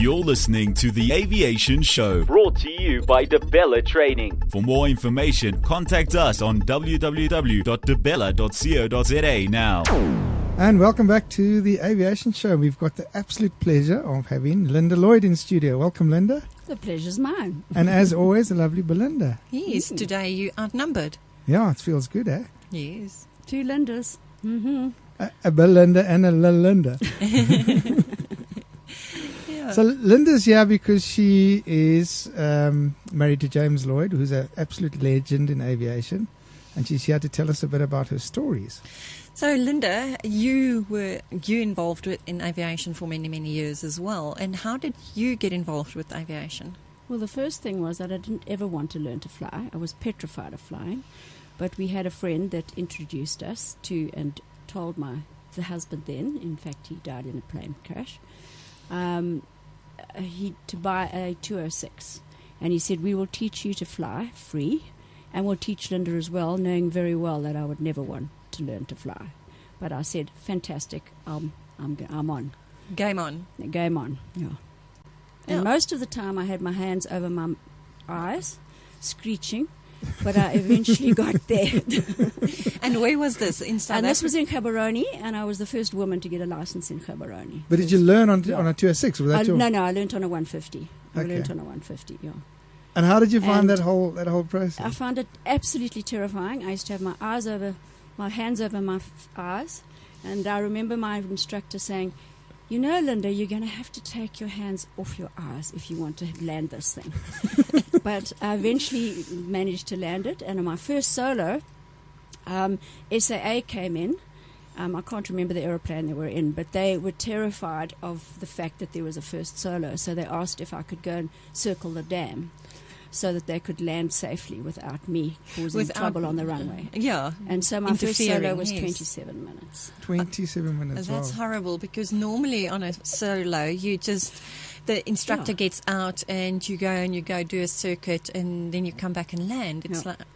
You're listening to The Aviation Show, brought to you by DeBella Training. For more information, contact us on www.debella.co.za now. And welcome back to The Aviation Show. We've got the absolute pleasure of having Linda Lloyd in studio. Welcome, Linda. The pleasure's mine. And as always, the lovely Belinda. Yes, today you outnumbered. Yeah, it feels good, eh? Yes. 2 Lindas. Mm-hmm. A Belinda and a Linda. Yeah. So Linda's here because she is married to James Lloyd, who's an absolute legend in aviation. And she's here to tell us a bit about her stories. So, Linda, you involved in aviation for many, many years as well. And how did you get involved with aviation? Well, the first thing was that I didn't ever want to learn to fly. I was petrified of flying. But we had a friend that introduced us to and told the husband then, in fact, he died in a plane crash, to buy a 206. And he said, we will teach you to fly free, and we'll teach Linda as well, knowing very well that I would never want to learn to fly. But I said, fantastic, I'm on. Game on. Game on, yeah. And most of the time I had my hands over my eyes, screeching, but I eventually got there. And where was this? In South Africa? And this was in Gaborone, and I was the first woman to get a license in Gaborone. But did you learn on a 206? Was that No, I learned on a 150. I learned on a 150, yeah. And how did you find that whole process? I found it absolutely terrifying. I used to have my hands over my eyes, and I remember my instructor saying, you know, Linda, you're going to have to take your hands off your eyes if you want to land this thing. But I eventually managed to land it, and on my first solo, SAA came in. I can't remember the aeroplane they were in, but they were terrified of the fact that there was a first solo, so they asked if I could go and circle the dam so that they could land safely without me causing trouble on the runway. Yeah. And so my first solo was 27 minutes. 27 minutes, That's wow. horrible, because normally on a solo, the instructor gets out and you go do a circuit, and then you come back and land.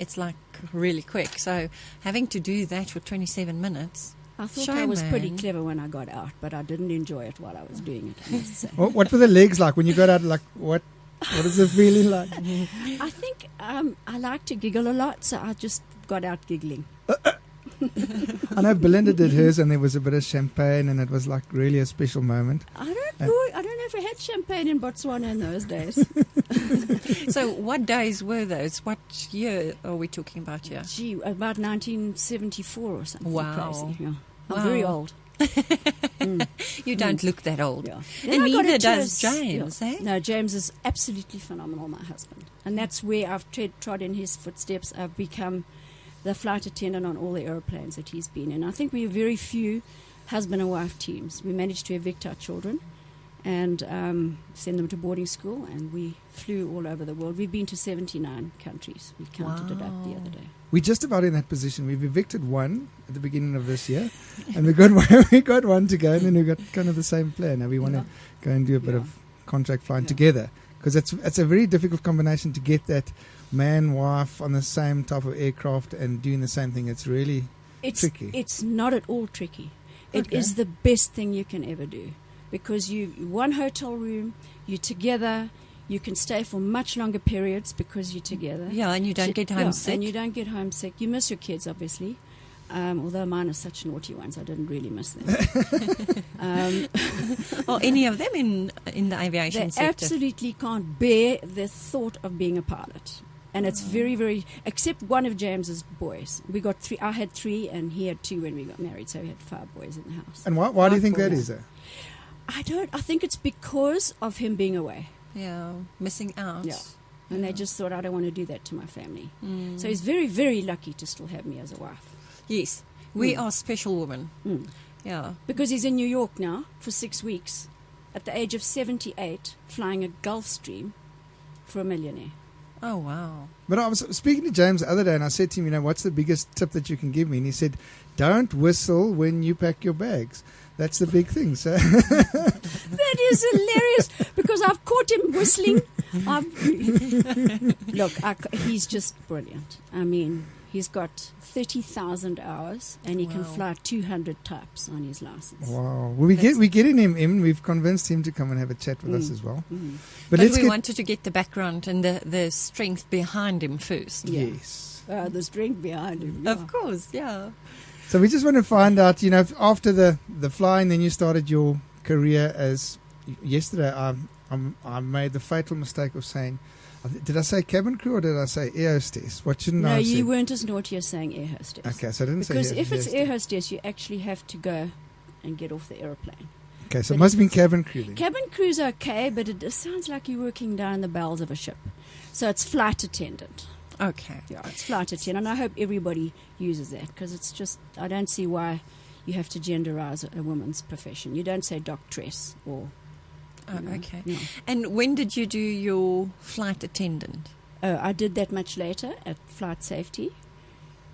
It's like really quick. So having to do that for 27 minutes. I thought I was pretty clever when I got out, but I didn't enjoy it while I was doing it, I must say. What were the legs like when you got out? Like what is the feeling like? I think I like to giggle a lot, so I just got out giggling. I know Belinda did hers, and there was a bit of champagne, and it was like really a special moment. I don't know if we had champagne in Botswana in those days. So what days were those? What year are we talking about here? Gee, about 1974 or something. Wow. Crazy. Yeah. I'm very old. You don't look that old. Yeah. And neither does James, yeah. eh? No, James is absolutely phenomenal, my husband. And that's where I've trod in his footsteps. I've become the flight attendant on all the aeroplanes that he's been in. I think we are very few husband and wife teams. We managed to evict our children and send them to boarding school, and we flew all over the world. We've been to 79 countries. We counted it up the other day. We're just about in that position. We've evicted one at the beginning of this year, and we got one to go, and then we've got kind of the same plan. Now we want to go and do a bit of contract flying together, because it's a very difficult combination to get that man-wife on the same type of aircraft and doing the same thing. It's really tricky. It's not at all tricky. It is the best thing you can ever do, because you one hotel room, you're together, you can stay for much longer periods because you're together. Yeah, and you don't get homesick. And you don't get homesick. You miss your kids, obviously. Although mine are such naughty ones, I didn't really miss them. Or any of them in the aviation sector? They absolutely can't bear the thought of being a pilot. And it's very, very, except one of James's boys. We got 3. I had 3, and he had 2 when we got married, so we had 5 boys in the house. And why do you think that is, though? I think it's because of him being away. Yeah, missing out. Yeah. And they just thought, I don't want to do that to my family. So he's very, very lucky to still have me as a wife. Yes, we are special women. Yeah. Because he's in New York now for 6 weeks, at the age of 78, flying a Gulfstream for a millionaire. Oh, wow. But I was speaking to James the other day, and I said to him, what's the biggest tip that you can give me? And he said, don't whistle when you pack your bags. That's the big thing. So that is hilarious, because I've caught him whistling. Look, he's just brilliant. I mean, He's got 30,000 hours, and he can Wow. fly 200 types on his license. Wow. Well, we're getting him in. We've convinced him to come and have a chat with us as well. Mm. But let's we get... wanted to get the background and the strength behind him first. Yeah. Yes. The strength behind him. Yeah. Of course, yeah. So we just want to find out, after the flying, then you started your career as... Yesterday, I made the fatal mistake of saying... Did I say cabin crew or did I say air hostess? What shouldn't I No, have you said? weren't as naughty as saying air hostess. Okay, so I didn't Because say if it's hostess. air hostess, you actually have to go and get off the aeroplane. Okay, so it but must have been if it's- cabin crew then. Cabin crew's okay, but it sounds like you're working down the bowels of a ship. So it's flight attendant. Okay. Yeah, it's flight attendant. And I hope everybody uses that, because it's just, I don't see why you have to genderize a woman's profession. You don't say doctress or... Oh, okay. Yeah. And when did you do your flight attendant? Oh, I did that much later at flight safety.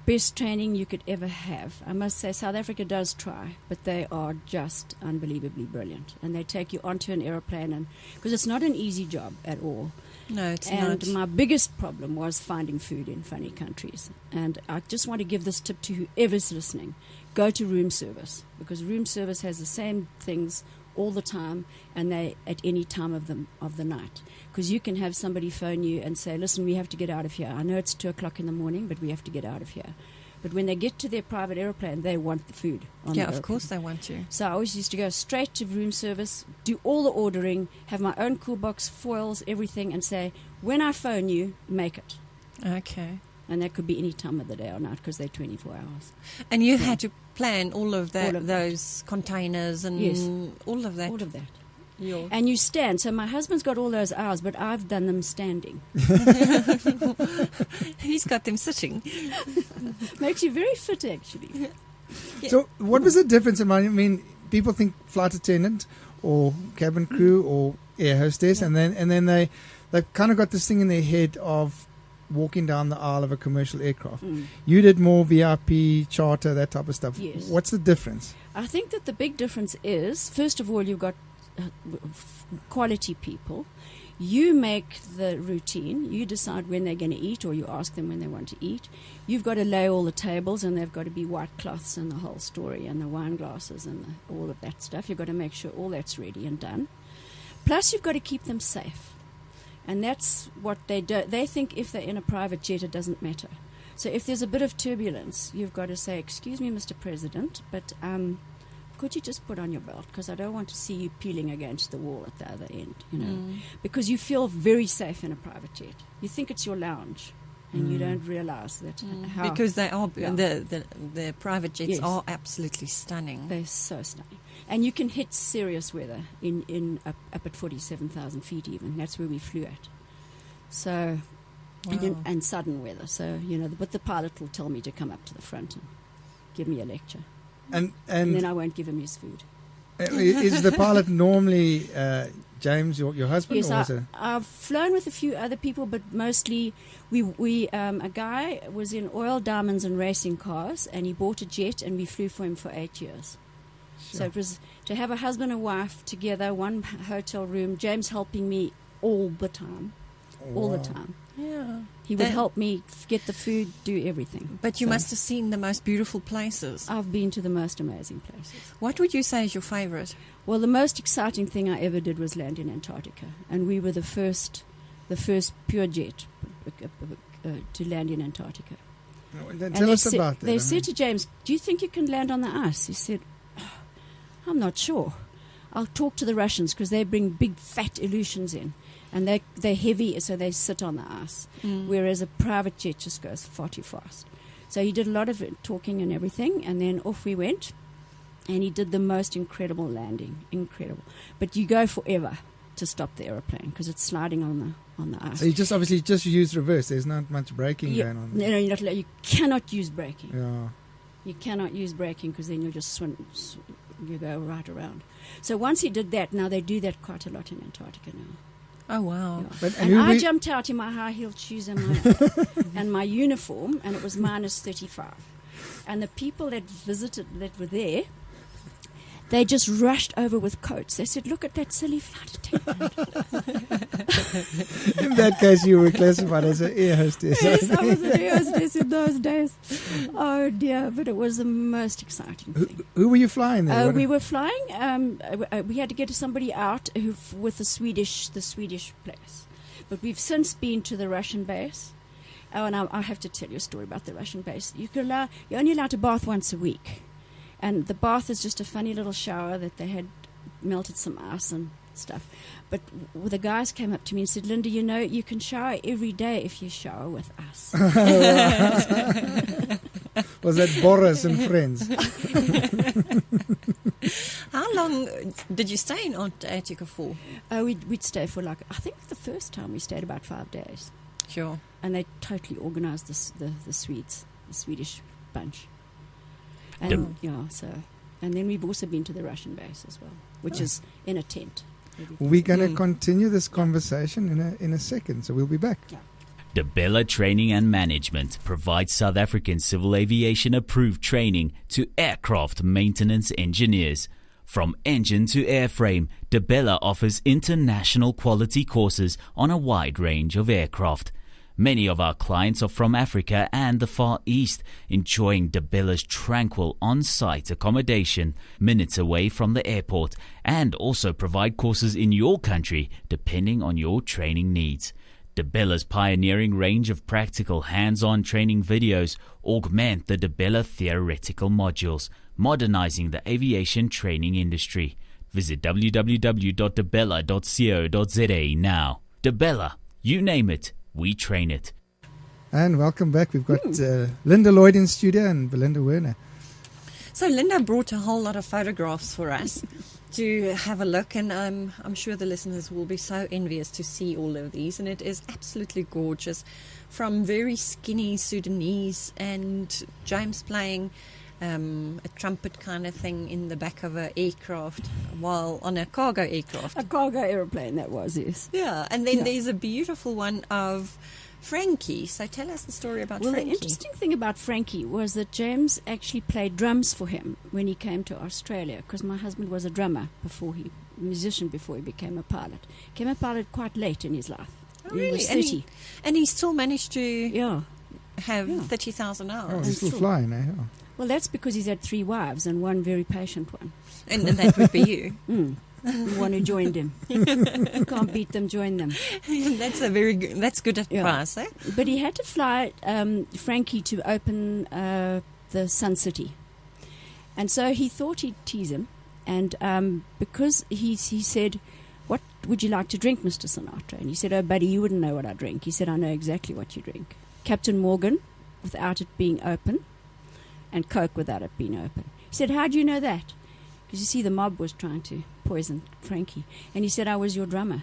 Best training you could ever have. I must say, South Africa does try, but they are just unbelievably brilliant. And they take you onto an aeroplane, and because it's not an easy job at all. No, it's And not. my biggest problem was finding food in funny countries. And I just want to give this tip to whoever's listening. Go to room service, because room service has the same things all the time, and they at any time of the night. Because you can have somebody phone you and say, listen, we have to get out of here. I know it's 2 o'clock in the morning, but we have to get out of here. But when they get to their private aeroplane, they want the food on Yeah, the of aeroplane. course they want to. So I always used to go straight to room service, do all the ordering, have my own cool box, foils, everything, and say, when I phone you, make it. Okay. And that could be any time of the day or night, because they're 24 hours. And you had to plan all of that, All of that. those containers and Yes. all of that. All of that. Your- And you stand. So my husband's got all those hours, but I've done them standing. He's got them sitting. Makes you very fit, actually. Yeah. So what was the difference? I mean, people think flight attendant or cabin crew or air hostess, and then they've kind of got this thing in their head of walking down the aisle of a commercial aircraft. Mm. You did more VIP, charter, that type of stuff. Yes. What's the difference? I think that the big difference is, first of all, you've got quality people. You make the routine. You decide when they're going to eat, or you ask them when they want to eat. You've got to lay all the tables, and they've got to be white cloths and the whole story, and the wine glasses and all of that stuff. You've got to make sure all that's ready and done. Plus, you've got to keep them safe. And that's what they do. They think if they're in a private jet, it doesn't matter. So if there's a bit of turbulence, you've got to say, excuse me, Mr. President, but could you just put on your belt? Because I don't want to see you peeling against the wall at the other end, Because you feel very safe in a private jet. You think it's your lounge, and you don't realize that how... Because they are, Yeah. the private jets Yes. are absolutely stunning. They're so stunning. And you can hit serious weather in up at 47,000 feet even. That's where we flew at. So, Wow. and sudden weather. So, but the pilot will tell me to come up to the front and give me a lecture. And And then I won't give him his food. is the pilot normally James, your husband? Yes, or is it? I've flown with a few other people, but mostly a guy was in oil, diamonds and racing cars, and he bought a jet, and we flew for him for 8 years. So it was to have a husband and wife together, one hotel room, James helping me all the time. All the Wow. time. Yeah. He would That- help me get the food, do everything. But you So must have seen the most beautiful places. I've been to the most amazing places. What would you say is your favorite? Well, the most exciting thing I ever did was land in Antarctica, and we were the first pure jet to land in Antarctica. Then And tell they us said- about that. They I said mean. to James, "Do you think you can land on the ice?" He said, "I'm not sure. I'll talk to the Russians, because they bring big fat Aleutians in, and they're heavy, so they sit on the ice. Whereas a private jet just goes far too fast." So he did a lot of talking and everything, and then off we went, and he did the most incredible landing, incredible. But you go forever to stop the aeroplane, because it's sliding on the ice. So you just obviously just use reverse. There's not much braking Yeah, going on. no, you're not allowed. You cannot use braking. Yeah. You cannot use braking, because then you'll just you go right around. So once he did that, now they do that quite a lot in Antarctica now. Oh, wow. Yeah. But And who I we- jumped out in my high-heeled shoes and my uniform, and it was minus 35. And the people that were there, They just rushed over with coats. They said, "Look at that silly flight attendant." In that case, you were classified as an air hostess. Yes, I was an air hostess in those days. Oh dear, but it was the most exciting thing. Who were you flying there? We were flying. We had to get somebody out with the Swedish place, but we've since been to the Russian base. Oh, and I have to tell you a story about the Russian base. You're only allowed to bath once a week, and the bath is just a funny little shower that they had melted some ice and stuff. But the guys came up to me and said, "Linda, you know, you can shower every day if you shower with us." Was that Boris and Friends? How long did you stay in Antarctica for? We'd stay for I think the first time we stayed about 5 days. Sure. And they totally organised the Swedes, the Swedish bunch. And and then we've also been to the Russian base as well, which is in a tent. We're going to continue this conversation in a second, so we'll be back. Yeah. DeBella Training and Management provides South African civil aviation approved training to aircraft maintenance engineers. From engine to airframe, DeBella offers international quality courses on a wide range of aircraft. Many of our clients are from Africa and the Far East, enjoying DeBella's tranquil on-site accommodation minutes away from the airport, and also provide courses in your country depending on your training needs. DeBella's pioneering range of practical hands-on training videos augment the DeBella theoretical modules, modernizing the aviation training industry. Visit www.debella.co.za now. DeBella, you name it, we train it. And welcome back. We've got Linda Lloyd in studio and Belinda Werner. So Linda brought a whole lot of photographs for us to have a look, and I'm sure the listeners will be so envious to see all of these, and it is absolutely gorgeous, from very skinny Sudanese and James playing a trumpet kind of thing in the back of an aircraft while on a cargo aircraft. A cargo aeroplane that was, yes. Yeah, and then there's a beautiful one of Frankie. So tell us the story about Frankie. Well, the interesting thing about Frankie was that James actually played drums for him when he came to Australia, because my husband was a musician before he became a pilot. Became a pilot quite late in his life. Oh, really? He was 30. And he still managed to have 30,000 hours. Oh, he's still flying, eh? Oh. Well, that's because he's had 3 wives and one very patient one. And that would be you. The one who joined him. If you can't beat them, join them. That's good advice, eh? But he had to fly Frankie to open the Sun City. And so he thought he'd tease him. And because he said, "What would you like to drink, Mr. Sinatra?" And he said, "Oh, buddy, you wouldn't know what I drink." He said, "I know exactly what you drink. Captain Morgan, without it being open, and Coke without it being open." He said, "How do you know that?" Because you see, the mob was trying to poison Frankie. And he said, "I was your drummer."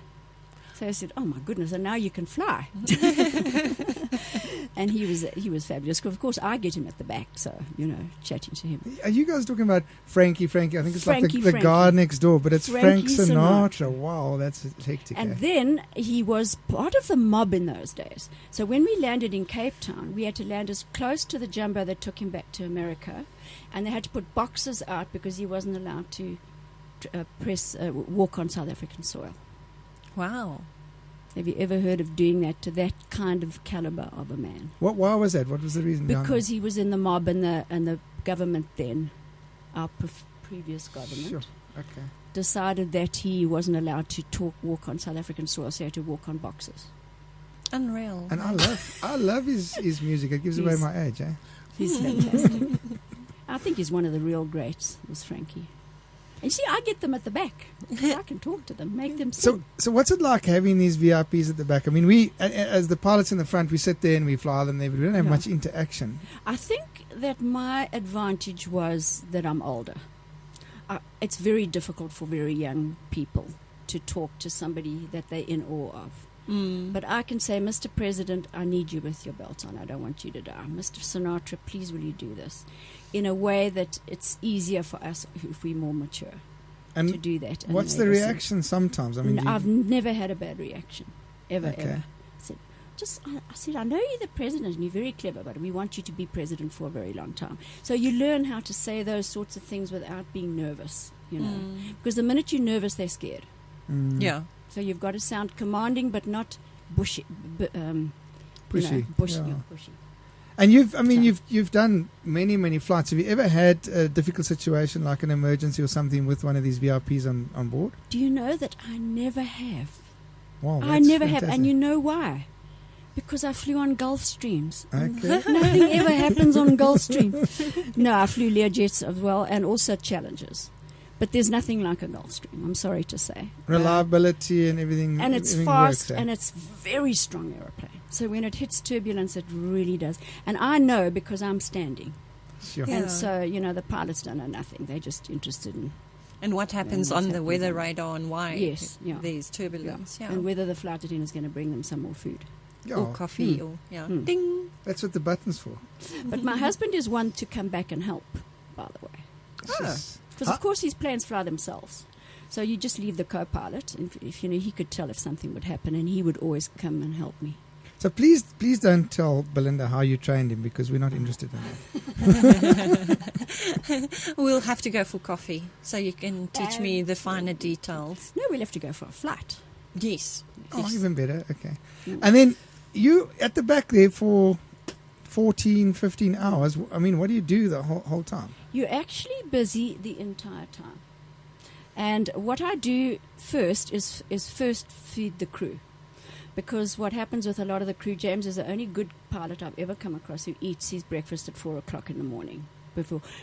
So I said, "Oh my goodness, and now you can fly." And he was fabulous. Of course, I get him at the back, so, chatting to him. Are you guys talking about Frankie? I think it's Frankie, like the guy next door, but it's Frankie Frank Sinatra. Wow, that's hectic. And then he was part of the mob in those days. So when we landed in Cape Town, we had to land as close to the jumbo that took him back to America, and they had to put boxes out because he wasn't allowed to walk on South African soil. Wow. Have you ever heard of doing that to that kind of caliber of a man? Why was that? What was the reason behind Because he was in the mob, and the government then, our previous government, Sure. Okay. decided that he wasn't allowed to walk on South African soil, so he had to walk on boxes. Unreal. And I love his music. It gives away my age, eh? He's fantastic. I think he's one of the real greats, was Frankie. And see, I get them at the back. I can talk to them, make them sing. So what's it like having these VIPs at the back? I mean, we, as the pilots in the front, we sit there and we fly them there, but we don't have much interaction. I think that my advantage was that I'm older. It's very difficult for very young people to talk to somebody that they're in awe of. But I can say, "Mr. President, I need you with your belt on. I don't want you to die. Mr. Sinatra, please will you do this?" In a way that it's easier for us if we're more mature to do that. And what's the reaction sometimes? I mean, I've never had a bad reaction, ever. I said, "I know you're the president and you're very clever, but we want you to be president for a very long time." So you learn how to say those sorts of things without being nervous. you know. Because the minute you're nervous, they're scared. Yeah. So you've got to sound commanding, but not bushy. Pushy. Bushy. Yeah. Bushy. And you've done many flights. Have you ever had a difficult situation like an emergency or something with one of these VIPs on board? Do you know that I never have? Wow, I never have, and you know why? Because I flew on Gulfstreams. Okay. Nothing ever happens on Gulfstream. No, I flew Learjets as well, and also Challengers. But there's nothing like a Gulfstream, I'm sorry to say. Reliability and everything. And it's everything fast, works, and it's very strong aeroplane. So when it hits turbulence, it really does. And I know because I'm standing. Sure. Yeah. And so, you know, the pilots don't know nothing. They're just interested in... And what happens what's on the happening. weather radar and why Yes, yeah. there's turbulence. Yeah. And whether the flight attendant is going to bring them some more food. Yeah. Or coffee. Or ding. That's what the button's for. But my husband is one to come back and help, by the way. It's just- Because, of course, his planes fly themselves. So you just leave the co-pilot. If you know, he could tell if something would happen, and he would always come and help me. So please don't tell Belinda how you trained him, because we're not interested in that. We'll have to go for coffee so you can teach me the finer details. No, we'll have to go for a flight. Yes. Oh, even better. Okay. And then you at the back there for 14, 15 hours. I mean, what do you do the whole time? You're actually busy the entire time. And what I do first is first feed the crew. Because what happens with a lot of the crew, James is the only good pilot I've ever come across who eats his breakfast at 4 o'clock in the morning.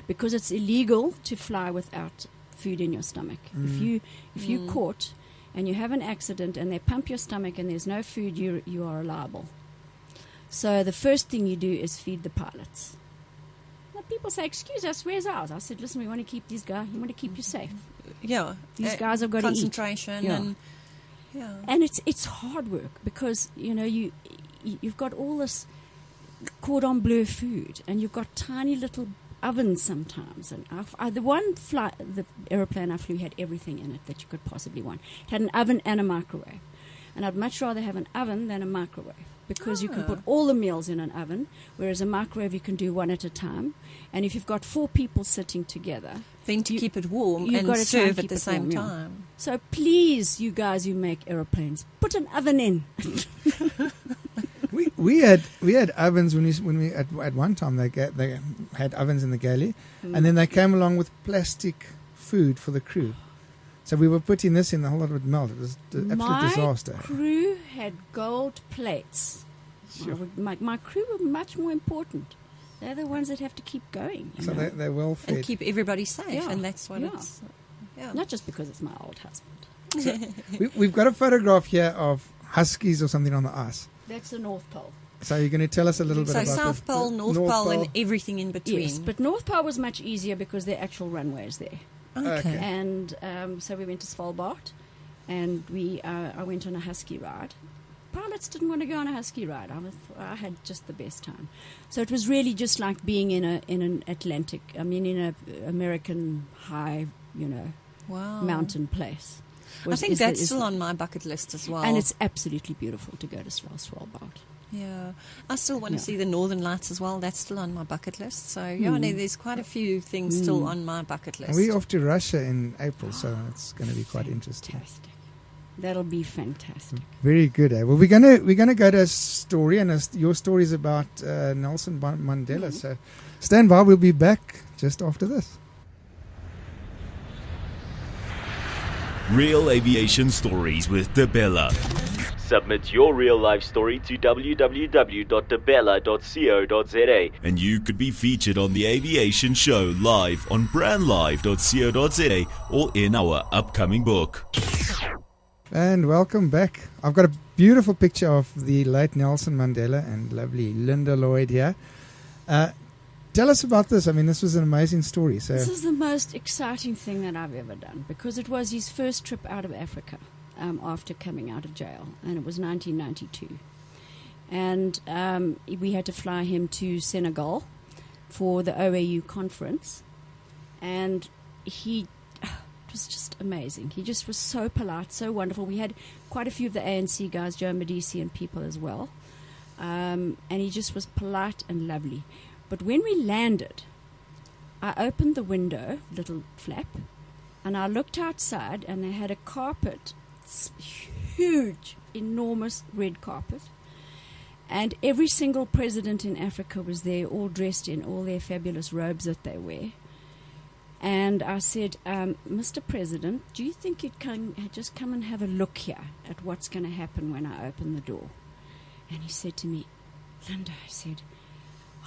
Because it's illegal to fly without food in your stomach. If you're caught and you have an accident and they pump your stomach and there's no food, you are liable. So the first thing you do is feed the pilots. Now people say, excuse us, where's ours? I said, listen, we want to keep these guys, we want to keep you safe. Yeah. These guys have got to eat. Concentration Yeah. and... Yeah. And it's hard work because, you know, you've got all this cordon bleu food and you've got tiny little ovens sometimes. And the aeroplane I flew had everything in it that you could possibly want. It had an oven and a microwave. And I'd much rather have an oven than a microwave because you can put all the meals in an oven, whereas a microwave you can do one at a time. And if you've got 4 people sitting together... Then to keep it warm you've and got to try and serve at keep the it same warm, yeah. time. So please, you guys who make aeroplanes, put an oven in. We had ovens when we at one time they had ovens in the galley, and then they came along with plastic food for the crew. So we were putting this in, the whole lot would melt. It was an absolute disaster. My crew had gold plates. Sure. My crew were much more important. They're the ones that have to keep going. So they're well fed. And keep everybody safe, Yeah. and that's what Yeah. it's... Yeah. Not just because it's my old husband. We've got a photograph here of huskies or something on the ice. That's the North Pole. So you're going to tell us a little bit So about South Pole, North Pole, and everything in between. Yes, but North Pole was much easier because the actual runway is there. Okay. And so we went to Svalbard, and I went on a husky ride. Pilots didn't want to go on a husky ride. I had just the best time. So it was really just like being in an Atlantic. I mean, in a American high, Wow. mountain place. I think that's still on my bucket list as well. And it's absolutely beautiful to go to Svalbard. Yeah. I still want to Yeah. see the Northern Lights as well. That's still on my bucket list. So, yeah, there's quite a few things still on my bucket list. We're off to Russia in April, so it's going to be quite interesting. Fantastic. That'll be fantastic. Very good. Well, we're gonna go to a story, and your story is about Nelson Mandela. So stand by. We'll be back just after this. Real aviation stories with Debella. Submit your real life story to www.debella.co.za. And you could be featured on the Aviation Show live on brandlive.co.za or in our upcoming book. And welcome back. I've got a beautiful picture of the late Nelson Mandela and lovely Linda Lloyd here. Tell us about this. I mean, this was an amazing story. So This is the most exciting thing that I've ever done because it was his first trip out of Africa after coming out of jail, and it was 1992. And we had to fly him to Senegal for the OAU conference, and it was just amazing. He just was so polite, so wonderful. We had quite a few of the ANC guys, Joe Medici and people as well, and he just was polite and lovely. But when we landed, I opened the window, little flap, And I looked outside, and they had a carpet, huge, enormous red carpet. And every single president in Africa was there, all dressed in all their fabulous robes that they wear. And I said, Mr. President, do you think you'd just come and have a look here at what's going to happen when I open the door? And he said to me, Linda, I said,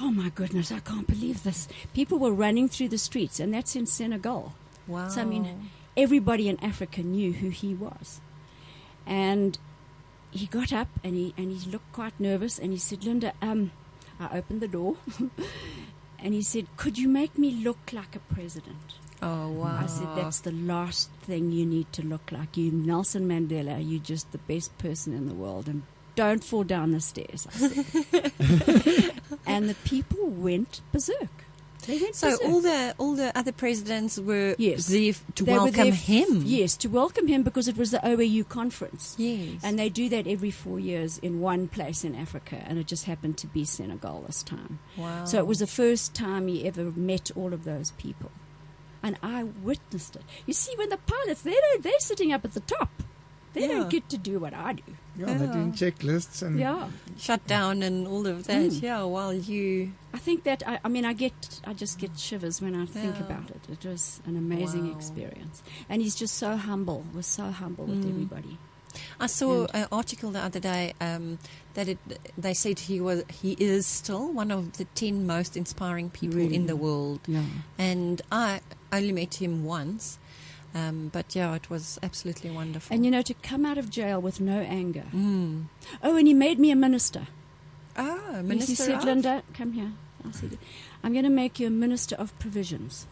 oh my goodness, I can't believe this. People were running through the streets, and that's in Senegal. Wow. So, I mean, everybody in Africa knew who he was. And he got up, and he looked quite nervous, and he said, Linda, I opened the door. And he said, could you make me look like a president? Oh, wow. I said, that's the last thing you need to look like. You, Nelson Mandela, you're just the best person in the world. And don't fall down the stairs, I said. And the people went berserk. They went So berserk. all the other presidents were Yes. there to They were welcome there him. Yes, to welcome him, because it was the OAU conference. Yes. And they do that every 4 years in one place in Africa, and it just happened to be Senegal this time. Wow. So it was the first time he ever met all of those people. And I witnessed it. You see, when the pilots, they're sitting up at the top. They Yeah. don't get to do what I do. Yeah, they're doing checklists and Yeah. shut down and all of that. Mm. Yeah, while you. I think that, I just get shivers when I think Yeah. about it. It was an amazing Wow. experience. And he's just so humble, was so humble with everybody. I saw an article the other day that they said he is still one of the 10 most inspiring people Really? in the world. Yeah. And I only met him once, but yeah, it was absolutely wonderful. And, to come out of jail with no anger. Mm. Oh, and he made me a minister. Oh, Minister He said, of? Linda, come here. I said, I'm going to make you a minister of provisions.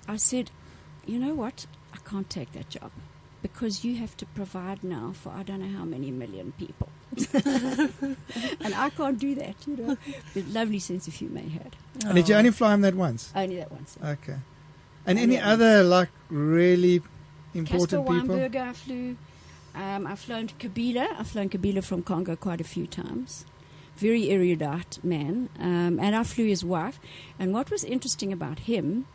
I said, you know what? I can't take that job, because you have to provide now for I don't know how many million people. And I can't do that, The lovely sense of humour he had. And did you only fly him that once? Only that once. Okay. And Only any that other really Casper important people? Weinberger I flew. I've flown Kabila. I've flown Kabila from Congo quite a few times. Very erudite man. And I flew his wife. And what was interesting about him,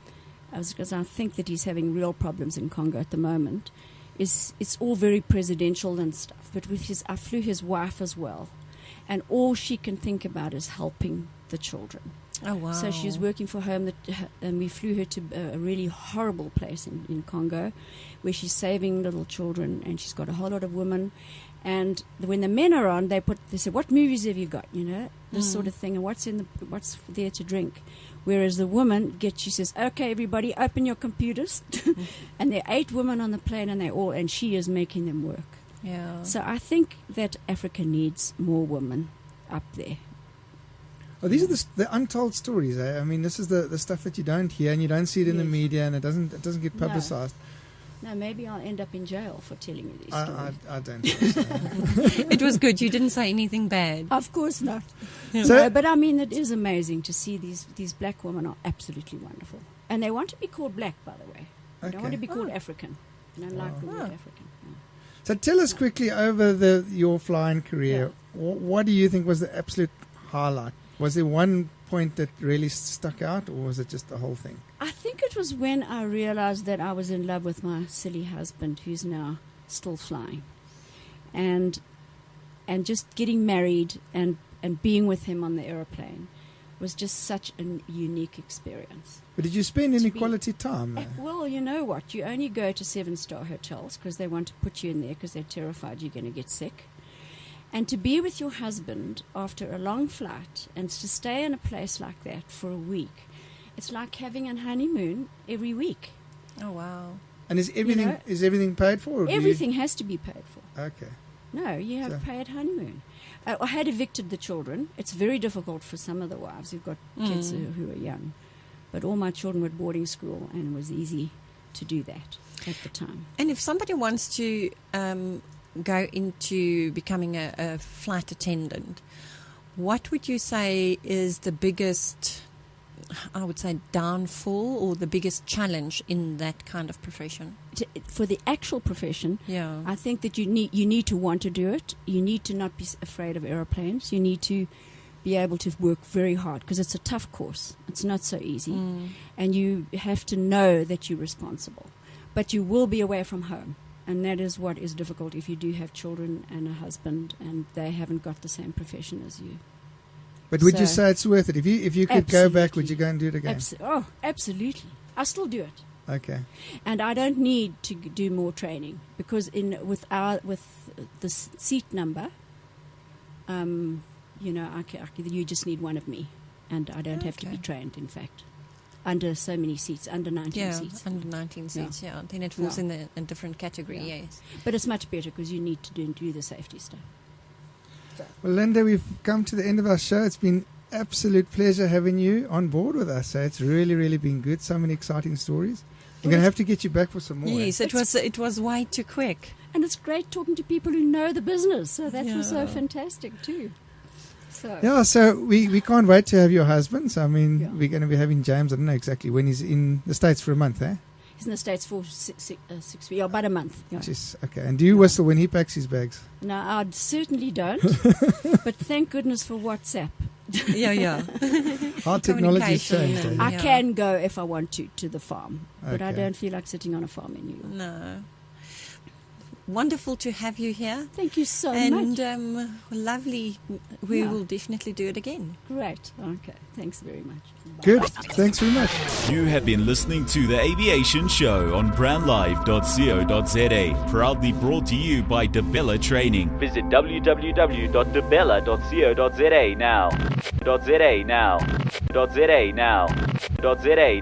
because I think that he's having real problems in Congo at the moment, is it's all very presidential and stuff. But I flew his wife as well. And all she can think about is helping the children. Oh, wow. So she's working for home, and we flew her to a really horrible place in Congo, where she's saving little children, and she's got a whole lot of women. And when the men are on, they say, "What movies have you got?" This sort of thing, and what's there to drink. Whereas the woman she says, "Okay, everybody, open your computers," and there are 8 women on the plane, and she is making them work. Yeah. So I think that Africa needs more women up there. Oh, these are the untold stories. I mean, this is the stuff that you don't hear and you don't see it in the Yes. media, and it doesn't get No. publicized. No, maybe I'll end up in jail for telling you these stories. I don't think so. It was good. You didn't say anything bad. Of course not. So- No, but I mean, it is amazing to see these black women are absolutely wonderful. And they want to be called black, by the way. They don't want to be called African. They don't like the word African. No. So tell us quickly over your flying career, what do you think was the absolute highlight? Was there one point that really stuck out, or was it just the whole thing? I think it was when I realized that I was in love with my silly husband, who's now still flying. And just getting married and being with him on the aeroplane was just such a unique experience. But did you spend any To be- quality time there? Well, you know what? You only go to 7-star hotels because they want to put you in there because they're terrified you're going to get sick. And to be with your husband after a long flight and to stay in a place like that for a week, it's like having a honeymoon every week. Oh, wow. And is everything paid for? Or do you- Everything has to be paid for. Okay. No, you have So- paid honeymoon. I had evicted the children. It's very difficult for some of the wives who've got kids who are young. But all my children were at boarding school, and it was easy to do that at the time. And if somebody wants to go into becoming a flight attendant, what would you say is the biggest, I would say, downfall or the biggest challenge in that kind of profession? For the actual profession, Yeah. I think that you need to want to do it. You need to not be afraid of aeroplanes. You need to be able to work very hard because it's a tough course. It's not so easy. And you have to know that you're responsible. but you will be away from home. And that is what is difficult if you do have children and a husband and they haven't got the same profession as you. But would you So- say it's worth it? If you could go back, would you go and do it again? Absolutely. I still do it. Okay. And I don't need to do more training because with the seat number, you just need one of me, and I don't have to be Okay. trained. In fact, under so many seats, under 19 seats. under 19 seats, yeah. Then it falls in a different category, Yeah. yes. But it's much better because you need to do the safety stuff. Well, Linda, we've come to the end of our show. It's been absolute pleasure having you on board with us. So it's really, really been good. So many exciting stories. We're going to have to get you back for some more. Yes, it was way too quick. And it's great talking to people who know the business. So that was so Yeah. fantastic too. So Yeah, so we can't wait to have your husband. So, I mean, Yeah. we're going to be having James, I don't know exactly when he's in the States for a month, eh? he's in the States for 6 weeks, about a month. Yeah. Just, okay. And do you whistle when he packs his bags? No, I certainly don't. But thank goodness for WhatsApp. Yeah. How technology's Communication changed. and- eh? I Yeah. can go if I want to the farm, but I Okay. don't feel like sitting on a farm in New York. No. Wonderful to have you here. Thank you so And much. lovely. We Yeah. will definitely do it again. Great. Okay. Thanks very much. Good. Thanks very much. You have been listening to The Aviation Show on brandlive.co.za, proudly brought to you by DeBella Training. Visit www.debella.co.za now. .za now. .za now. .za